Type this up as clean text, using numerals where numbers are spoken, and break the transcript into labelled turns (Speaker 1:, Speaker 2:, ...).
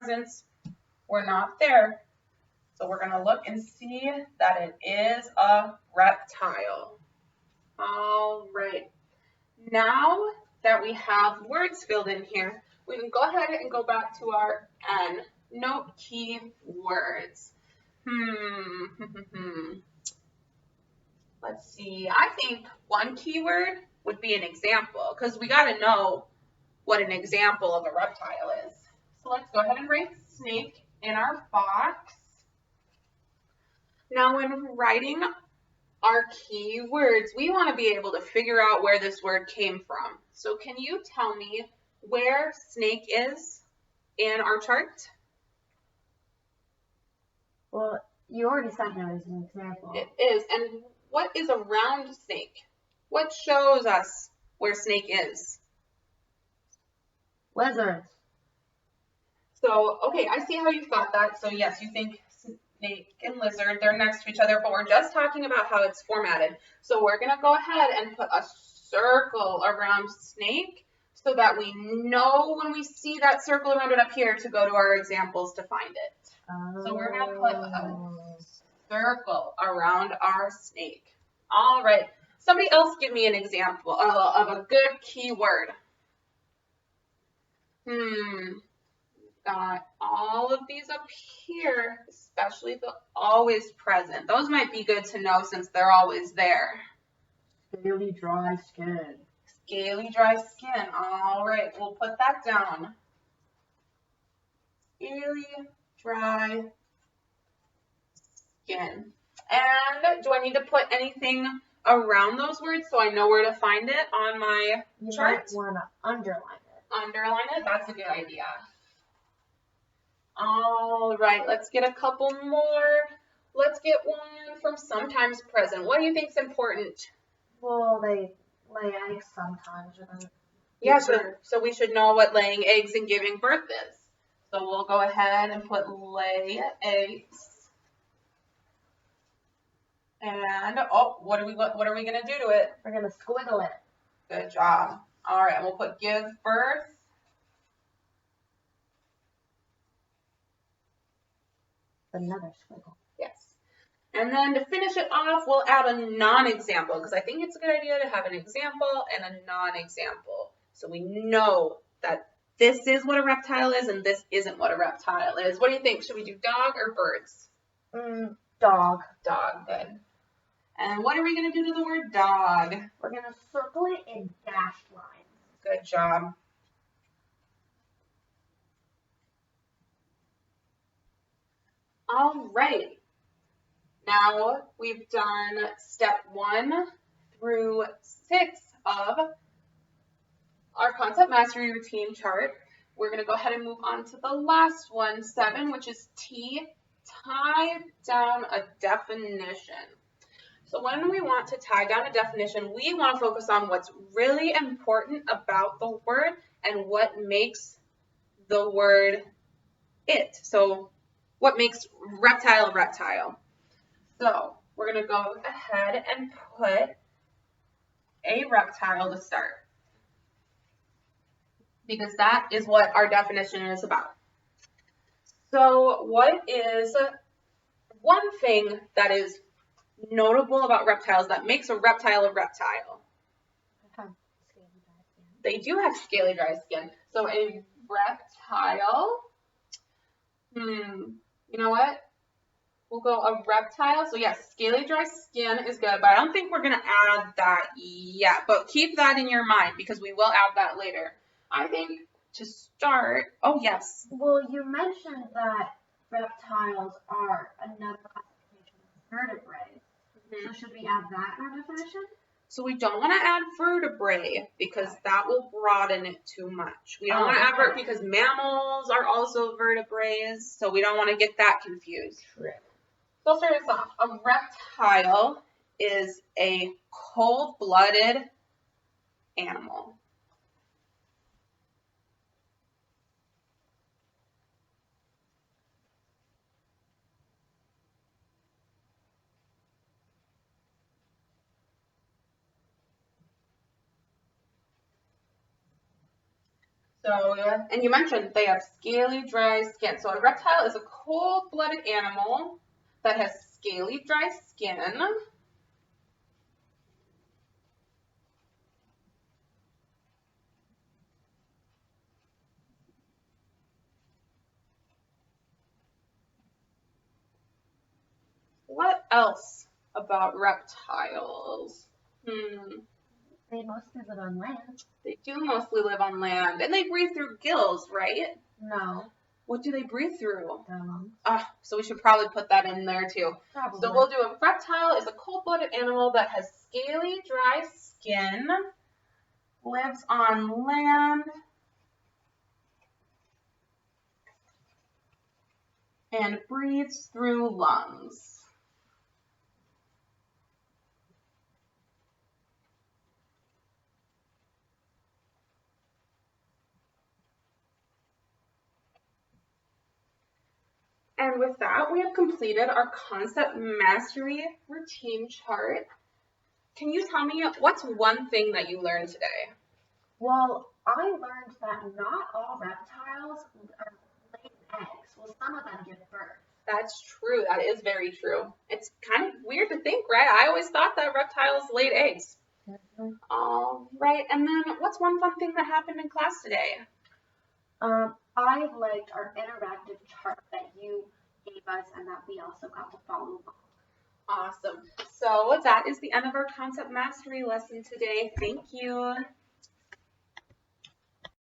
Speaker 1: presence, we're not there. So we're going to look and see that it is a reptile. All right. Now that we have words filled in here, we can go ahead and go back to our N. Note key words. Let's see. I think one keyword would be an example, because we got to know what an example of a reptile is. So let's go ahead and write snake in our box. Now when writing our keywords, we want to be able to figure out where this word came from. So can you tell me where snake is in our chart?
Speaker 2: Well, you already said that as an example.
Speaker 1: It is. And what is around snake? What shows us where snake is?
Speaker 2: Lizards.
Speaker 1: So, okay, I see how you thought that. So yes, you think snake and lizard, they're next to each other, but we're just talking about how it's formatted. So we're going to go ahead and put a circle around snake so that we know when we see that circle around it up here to go to our examples to find it. So we're going to put a circle around our snake. All right. Somebody else give me an example of a good keyword. Got all of these up here, especially the always present. Those might be good to know since they're always there.
Speaker 2: Scaly, dry skin.
Speaker 1: Scaly, dry skin. All right, we'll put that down. Scaly, dry skin. And do I need to put anything around those words so I know where to find it on my chart?
Speaker 2: You might want to underline it.
Speaker 1: Underline it? That's a good idea. All right, let's get a couple more. Let's get one from sometimes present. What do you think is important?
Speaker 2: Well, they lay eggs sometimes.
Speaker 1: Yeah, so we should know what laying eggs and giving birth is. So we'll go ahead and put lay eggs. And, oh, what are we going to do to it?
Speaker 2: We're going to squiggle it.
Speaker 1: Good job. All right, we'll put give birth.
Speaker 2: Another squiggle.
Speaker 1: Yes. And then to finish it off, we'll add a non-example because I think it's a good idea to have an example and a non-example. So we know that this is what a reptile is and this isn't what a reptile is. What do you think? Should we do dog or birds?
Speaker 2: Dog.
Speaker 1: Dog, good. And what are we going to do to the word dog?
Speaker 2: We're going to circle it in dashed lines.
Speaker 1: Good job. All right. Now we've done step 1 through 6 of our concept mastery routine chart. We're going to go ahead and move on to the last one, 7, which is T, tie down a definition. So when we want to tie down a definition, we want to focus on what's really important about the word and what makes the word it. So what makes reptile reptile? So we're going to go ahead and put a reptile to start because that is what our definition is about. So what is one thing that is notable about reptiles that makes a reptile a reptile? They do have scaly dry skin. So a reptile, you know what? We'll go a reptile. So yes, scaly dry skin is good, but I don't think we're going to add that yet. But keep that in your mind because we will add that later. I think to start, oh yes.
Speaker 2: Well, you mentioned that reptiles are another classification of vertebrates. So should we add that in our definition?
Speaker 1: So we don't want to add vertebrae because that will broaden it too much. We don't want to add vertebrae because mammals are also vertebrae, so we don't want to get that confused.
Speaker 2: True.
Speaker 1: So I'll start us off. A reptile is a cold-blooded animal. So, and you mentioned they have scaly, dry skin. So a reptile is a cold-blooded animal that has scaly, dry skin. What else about reptiles?
Speaker 2: They mostly live on land.
Speaker 1: They do mostly live on land, and they breathe through gills, right?
Speaker 2: No.
Speaker 1: What do they breathe through?
Speaker 2: Their lungs.
Speaker 1: So we should probably put that in there too.
Speaker 2: Probably.
Speaker 1: So we'll do a reptile is a cold-blooded animal that has scaly, dry skin, lives on land, and breathes through lungs. And with that, we have completed our concept mastery routine chart. Can you tell me what's one thing that you learned today?
Speaker 2: Well, I learned that not all reptiles are laying eggs. Well, some of them give birth.
Speaker 1: That's true. That is very true. It's kind of weird to think, right? I always thought that reptiles laid eggs.
Speaker 2: Mm-hmm.
Speaker 1: All right. And then what's one fun thing that happened in class today?
Speaker 2: I liked our interactive chart that you gave us and that we also got to follow along.
Speaker 1: Awesome. So that is the end of our concept mastery lesson today. Thank you.